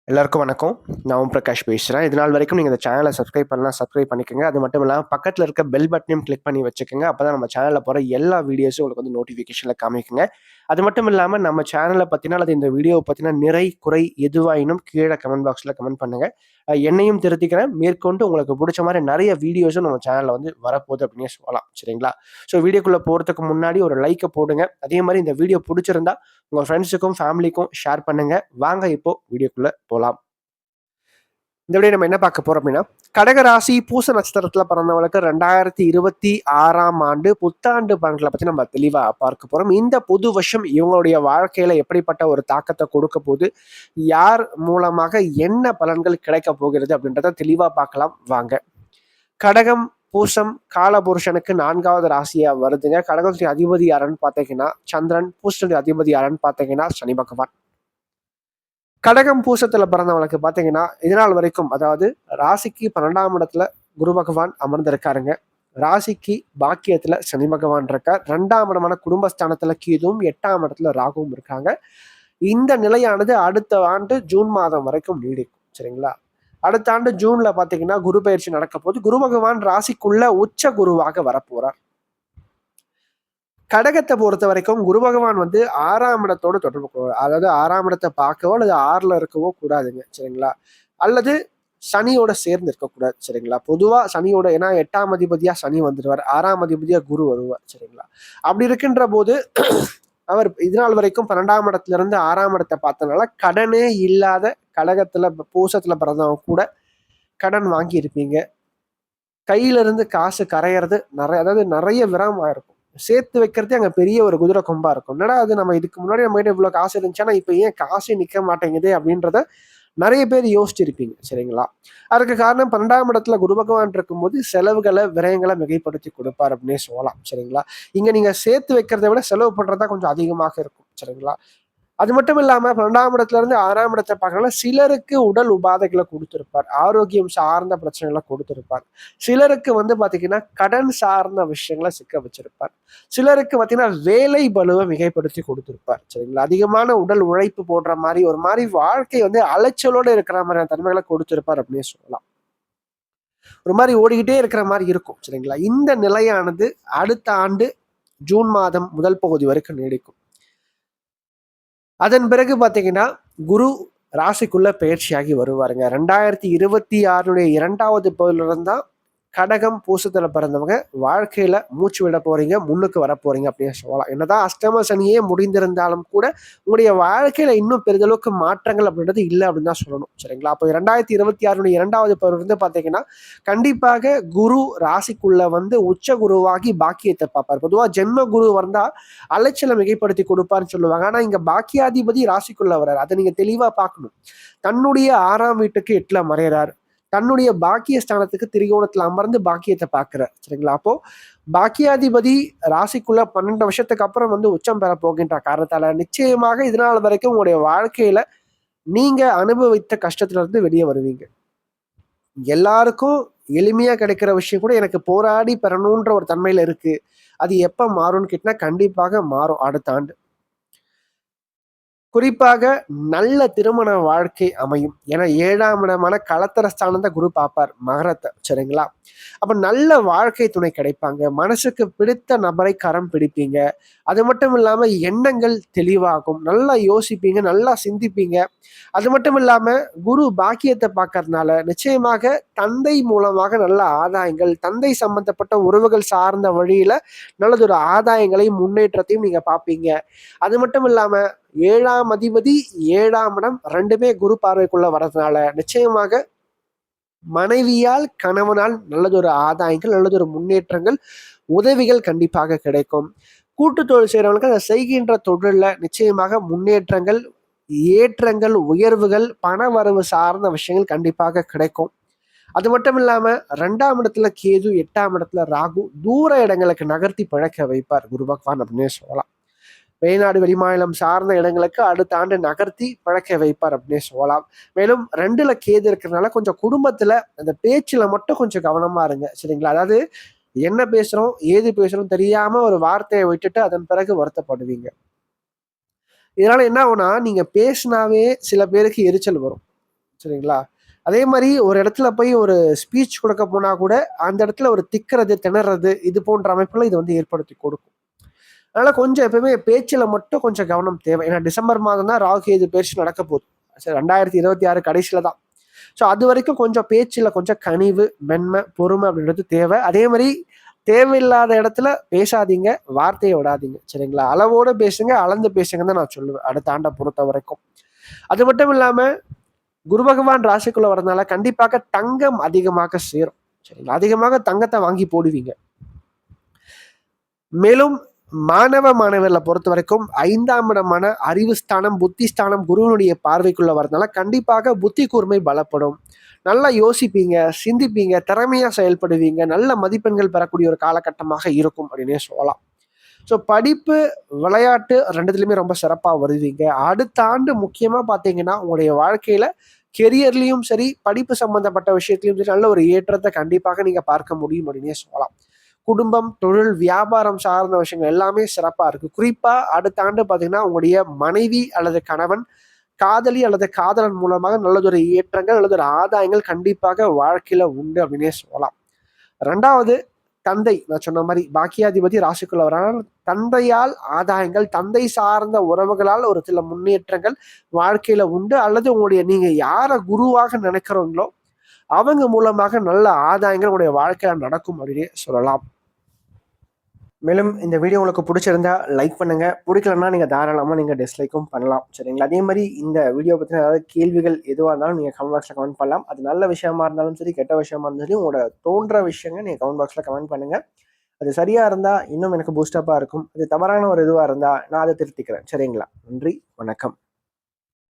எல்லாருக்கும் வணக்கம். நான் ஓம் பிரகாஷ் பேசுறேன். இது நாள் வரைக்கும் நீங்க இந்த சேனல சப்ஸ்கிரைப் பண்ணலாம், சப்ஸ்கிரைப் பண்ணிக்கங்க. அது மட்டும் இல்லாம பக்கத்துல இருக்க பெல் பட்டனையும் கிளிக் பண்ணி வச்சுக்கங்க. அப்பதான் நம்ம சேனல்ல போற எல்லா வீடியோஸும் உங்களுக்கு வந்து நோட்டிஃபிகேஷன்ல காமிக்குங்க. அது மட்டும் இல்லாம நம்ம சேனல பத்தினா அல்லது இந்த வீடியோவ பத்தின நிறை, குறை எதுவாயினும் கீழ கமெண்ட் பாக்ஸ்ல கமெண்ட் பண்ணுங்க. என்னையும் திருத்திக்கிறேன். மேற்கொண்டு உங்களுக்கு புடிச்ச மாரி நெறைய வீடியோஸும் நம்ம சேனல்ல வந்து வரப்போகுது அப்டின்னே சொல்லலாம். சரிங்களா? ஸோ வீடியோக்குள்ள போறதுக்கு முன்னாடி ஒரு லைக்க போடுங்க. அதே மாரி இந்த வீடியோ புடிச்சிருந்தா உங்க ஃப்ரெண்ட்ஸுக்கும், ஃபேமிலிக்கும் ஷேர் பண்ணுங்க. வாங்க இப்போ வீடியோக்குள்ள போலாம். இந்த வீடியோ நம்ம என்ன பார்க்க போறோம் அப்படின்னா, கடகராசி பூச நட்சத்திரத்துல பிறந்தவங்களுக்கு 2026ஆம் ஆண்டு புத்தாண்டு பலன்களை பத்தி நம்ம தெளிவா பார்க்க போறோம். இந்த புது வருஷம் இவங்களுடைய வாழ்க்கையில எப்படிப்பட்ட ஒரு தாக்கத்தை கொடுக்க போகுது, யார் மூலமாக என்ன பலன்கள் கிடைக்க போகிறது அப்படின்றத தெளிவா பார்க்கலாம் வாங்க. கடகம் பூசம் காலபுருஷனுக்கு 4வது ராசியா வருதுங்க. கடகத்துடைய அதிபதி யாருன்னு பார்த்தீங்கன்னா சந்திரன், பூசனுடைய அதிபதி யாருன்னு பார்த்தீங்கன்னா சனி பகவான். கடகம் பூசத்துல பிறந்தவங்களுக்கு பாத்தீங்கன்னா இதனால் வரைக்கும், அதாவது ராசிக்கு 12ஆம் இடத்துல குரு பகவான் அமர்ந்திருக்காருங்க. ராசிக்கு பாக்கியத்துல சனி பகவான் இருக்கார். 2ஆம் இடமான குடும்பஸ்தானத்துல கேதுவும், 8ஆம் இடத்துல ராகுவும் இருக்காங்க. இந்த நிலையானது அடுத்த ஆண்டு ஜூன் மாதம் வரைக்கும் நீடிக்கும். சரிங்களா? அடுத்த ஆண்டு ஜூன்ல பாத்தீங்கன்னா குரு பயிற்சி நடக்க போது குரு பகவான் ராசிக்குள்ள உச்ச குருவாக வரப்போறார். கடகத்தை பொறுத்த வரைக்கும் குரு பகவான் வந்து 6ஆம் இடத்தோடு தொடர்பு, அதாவது 6ஆம் இடத்தை பார்க்கவோ அல்லது 6ல இருக்கவோ கூடாதுங்க. சரிங்களா? அல்லது சனியோட சேர்ந்து இருக்கக்கூடாது. சரிங்களா? பொதுவா சனியோட, ஏன்னா 8ஆம் அதிபதியா சனி வந்துடுவார், 6ஆம் அதிபதியா குரு வருவார். சரிங்களா? அப்படி இருக்கின்ற போது அவர் இதனால் வரைக்கும் 12ஆம் இடத்துல இருந்து 6ஆம் இடத்தை பார்த்தனால கடனே இல்லாத கடகத்துல பூசத்துல பிறந்தவங்க கூட கடன் வாங்கி இருப்பீங்க. கையில இருந்து காசு கரையிறது நிறைய, அதாவது நிறைய விரயமா இருக்கும். சேர்த்து வைக்கிறதே அங்க பெரிய ஒரு குதிரை கொம்பா இருக்கும். என்னடா அது, நம்ம இதுக்கு முன்னாடி நம்ம கிட்ட இவ்வளவு காசு இருந்துச்சுன்னா இப்ப ஏன் காசே நிக்க மாட்டேங்குது அப்படின்றத நிறைய பேர் யோசிச்சிருப்பீங்க. சரிங்களா? அதுக்கு காரணம் 12ஆம் இடத்துல குரு பகவான் இருக்கும்போது செலவுகளை விரயங்களை மிகைப்படுத்தி கொடுப்பார் அப்படின்னே சொல்லலாம். சரிங்களா? இங்க நீங்க சேர்த்து வைக்கிறத விட செலவு பண்றதா கொஞ்சம் அதிகமாக இருக்கும். சரிங்களா? அது மட்டும் இல்லாம 12ஆம் இடத்துல இருந்து 6ஆம் இடத்தை பார்க்கறதுனால சிலருக்கு உடல் உபாதைகளை கொடுத்திருப்பார், ஆரோக்கியம் சார்ந்த பிரச்சனைகளை கொடுத்திருப்பார். சிலருக்கு வந்து பாத்தீங்கன்னா கடன் சார்ந்த விஷயங்களை சிக்க வச்சிருப்பார். சிலருக்கு பாத்தீங்கன்னா வேலை பலுவை மிகைப்படுத்தி கொடுத்திருப்பார். சரிங்களா? அதிகமான உடல் உழைப்பு போடுற மாதிரி ஒரு மாதிரி வாழ்க்கை வந்து அலைச்சலோடு இருக்கிற மாதிரியான தன்மைகளை கொடுத்திருப்பார் அப்படின்னு சொல்லலாம். ஒரு மாதிரி ஓடிக்கிட்டே இருக்கிற மாதிரி இருக்கும். சரிங்களா? இந்த நிலையானது அடுத்த ஆண்டு ஜூன் மாதம் முதல் பகுதி வரைக்கும் நீடிக்கும். அதன் பிறகு பாத்தீங்கன்னா குரு ராசிக்குள்ள பயிற்சியாகி வருவாருங்க. 2026 2வது பகுதியில இருந்தா கடகம் பூசத்துல பிறந்தவங்க வாழ்க்கையில மூச்சு விட போறீங்க, முன்னுக்கு வர போறீங்க அப்படின்னு சொல்லலாம். என்னதான் அஷ்டம சனியே முடிந்திருந்தாலும் கூட உங்களுடைய வாழ்க்கையில இன்னும் பெரிதளவுக்கு மாற்றங்கள் அப்படின்றது இல்லை அப்படின்னு தான் சொல்லணும். சரிங்களா? அப்போ 2026 2வது பருவம் வந்து பாத்தீங்கன்னா கண்டிப்பாக குரு ராசிக்குள்ள வந்து உச்ச குருவாகி பாக்கியத்தை பார்ப்பார். பொதுவா ஜென்ம குரு வந்தா அலைச்சலை மிகைப்படுத்தி கொடுப்பார்னு சொல்லுவாங்க. ஆனா இங்க பாக்கியாதிபதி ராசிக்குள்ள வர்றாரு. அதை நீங்க தெளிவா பார்க்கணும். தன்னுடைய 6ஆம் வீட்டுக்கு 8ல மறைகிறார், தன்னுடைய பாக்கிய ஸ்தானத்துக்கு திரிகோணத்துல அமர்ந்து பாக்கியத்தை பார்க்கிறார். சரிங்களா? அப்போ பாக்கியாதிபதி ராசிக்குள்ள 12 வருஷத்துக்கு அப்புறம் வந்து உச்சம் பெற போகின்ற காரணத்தால நிச்சயமாக இதனால் வரைக்கும் உங்களுடைய வாழ்க்கையில நீங்க அனுபவித்த கஷ்டத்துல இருந்து வெளியே வருவீங்க. எல்லாருக்கும் எளிமையா கிடைக்கிற விஷயம் கூட எனக்கு போராடி பெறணுன்ற ஒரு தன்மையில இருக்கு. அது எப்ப மாறும்னு கேட்டா கண்டிப்பாக மாறும் அடுத்த ஆண்டு. குறிப்பாக நல்ல திருமண வாழ்க்கை அமையும். ஏன்னா 7ஆம் இடமான களத்திர ஸ்தானம் தான் குரு பார்ப்பார், மகரத்தை. சரிங்களா? அப்ப நல்ல வாழ்க்கை துணை கிடைப்பாங்க. மனசுக்கு பிடித்த நபரை கரம் பிடிப்பீங்க. அது மட்டும் இல்லாம எண்ணங்கள் தெளிவாகும், நல்லா யோசிப்பீங்க, நல்லா சிந்திப்பீங்க. அது மட்டும் இல்லாம குரு பாக்கியத்தை பார்க்கறதுனால நிச்சயமாக தந்தை மூலமாக நல்ல ஆதாயங்கள், தந்தை சம்பந்தப்பட்ட உறவுகள் சார்ந்த வழியில நல்லதொரு ஆதாயங்களையும் முன்னேற்றத்தையும் நீங்க பார்ப்பீங்க. அது மட்டும் இல்லாம 7ஆம் அதிபதி 7ஆம் இடம் ரெண்டுமே குரு பார்வைக்குள்ள வர்றதுனால நிச்சயமாக மனைவியால் கணவனால் நல்லதொரு ஆதாயங்கள், நல்லதொரு முன்னேற்றங்கள், உதவிகள் கண்டிப்பாக கிடைக்கும். கூட்டு தொழில் செய்யறவங்களுக்கு அதை செய்கின்ற தொழில்ல நிச்சயமாக முன்னேற்றங்கள், ஏற்றங்கள், உயர்வுகள், பண வரவு சார்ந்த விஷயங்கள் கண்டிப்பாக கிடைக்கும். அது மட்டும் இல்லாம 2ஆம் இடத்துல கேது, 8ஆம் இடத்துல ராகு தூர இடங்களுக்கு நகர்த்தி பழக்க வைப்பார் குரு பகவான் அப்படின்னே சொல்லலாம். வெளிநாடு வெளிமாநிலம் சார்ந்த இடங்களுக்கு அடுத்த ஆண்டு நகர்த்தி பழக்க வைப்பார் அப்படின்னே சொல்லலாம். மேலும் 2ல கேது இருக்கிறதுனால கொஞ்சம் குடும்பத்துல அந்த பேச்சுல மட்டும் கொஞ்சம் கவனமா இருங்க. சரிங்களா? அதாவது என்ன பேசுறோம் ஏது பேசுறோம் தெரியாம ஒரு வார்த்தையை விட்டுட்டு அதன் பிறகு வருத்தப்படுவீங்க. இதனால என்ன ஆகும்னா நீங்க பேசினாவே சில பேருக்கு எரிச்சல் வரும். சரிங்களா? அதே மாரி ஒரு இடத்துல போய் ஒரு ஸ்பீச் குடுக்க போனா கூட, அந்த இடத்துல ஒரு திக்குறது, திணறது இது போன்ற அமைப்புல இது வந்து ஏற்படுத்தி கொடுக்கும். அதனால கொஞ்சம் எப்பவுமே பேச்சுல மட்டும் கொஞ்சம் கவனம் தேவை. ஏன்னா டிசம்பர் மாதம் தான் ராகு கேது பெயர்ச்சி நடக்க போகுது. சரி 2026 கடைசில தான். ஸோ அதுவரைக்கும் கொஞ்சம் பேச்சுல கொஞ்சம் கனிவு, மென்மை, பொறுமை அப்படின்றது தேவை. அதே மாரி தேவையில்லாத இடத்துல பேசாதீங்க, வார்த்தைய விடாதீங்க. சரிங்களா? அளவோட பேசுங்க, அளந்து பேசுங்கன்னு தான் நான் சொல்லுவேன். அடுத்த ஆண்ட பொறுத்தவரைக்கும். அது மட்டும் இல்லாம குரு பகவான் ராசிக்குள்ள வரதுனால கண்டிப்பாக தங்கம் அதிகமாக சேரும். சரிங்களா? அதிகமாக தங்கத்த வாங்கி போடுவீங்க. மேலும் மாணவ, மாணவியர்கள பொறுத்தவரைக்கும் 5ஆம் இடமான அறிவு ஸ்தானம், புத்தி ஸ்தானம் குருவினுடைய பார்வைக்குள்ள வரதுனால கண்டிப்பாக புத்தி கூர்மை பலப்படும். நல்லா யோசிப்பீங்க, சிந்திப்பீங்க, திறமையா செயல்படுவீங்க. நல்ல மதிப்பெண்கள் பெறக்கூடிய ஒரு காலகட்டமாக இருக்கும் அப்படின்னே சொல்லலாம். ஸோ படிப்பு, விளையாட்டு 2துலயுமே ரொம்ப சிறப்பா வருவீங்க. அடுத்த ஆண்டு முக்கியமா பார்த்தீங்கன்னா, உங்களுடைய வாழ்க்கையில கெரியர்லயும் சரி, படிப்பு சம்பந்தப்பட்ட விஷயத்திலயும் சரி, நல்ல ஒரு ஏற்றத்த கண்டிப்பாக நீங்க பார்க்க முடியும் அப்படின்னே சொல்லலாம். குடும்பம், தொழில், வியாபாரம் சார்ந்த விஷயங்கள் எல்லாமே சிறப்பா இருக்கு. குறிப்பா அடுத்த ஆண்டு பார்த்தீங்கன்னா, உங்களுடைய மனைவி அல்லது கணவன், காதலி அல்லது காதலன் மூலமாக நல்லதொரு ஏற்றங்கள் அல்லது ஒரு ஆதாயங்கள் கண்டிப்பாக வாழ்க்கையில உண்டு அப்படின்னே சொல்லலாம். 2வது தந்தை. நான் சொன்ன மாரி பாக்கியாதிபதி ராசிக்குள்ள வர்றனால, தந்தையால் ஆதாயங்கள், தந்தை சார்ந்த உறவுகளால் ஒரு சில முன்னேற்றங்கள் வாழ்க்கையில உண்டு. அல்லது உங்களுடைய நீங்க யார குருவாக நினைக்கிறீங்களோ, அவங்க மூலமாக நல்ல ஆதாயங்கள் உங்களுடைய வாழ்க்கையில நடக்கும் அப்படின்னே சொல்லலாம். மேலும் இந்த வீடியோ உங்களுக்கு பிடிச்சிருந்தா லைக் பண்ணுங்க. பிடிக்கலன்னா நீங்க தாராளமா நீங்க டிஸ்லைக்கும் பண்ணலாம். சரிங்களா? அதே மாரி இந்த வீடியோ பத்தின ஏதாவது கேள்விகள் எதுவா இருந்தாலும் நீங்க கமெண்ட் பாக்ஸ்ல கமெண்ட் பண்ணலாம். அது நல்ல விஷயமா இருந்தாலும் சரி, கெட்ட விஷயமா இருந்தாலும் சரி, உங்களோட தோன்ற விஷயங்கள் நீங்க கமெண்ட் பாக்ஸ்ல கமெண்ட் பண்ணுங்க. அது சரியா இருந்தா இன்னும் எனக்கு பூஸ்டப்பா இருக்கும். அது தவறான ஒரு இதுவா இருந்தா நான் அத திருத்திக்கிறேன். சரிங்களா? நன்றி, வணக்கம்.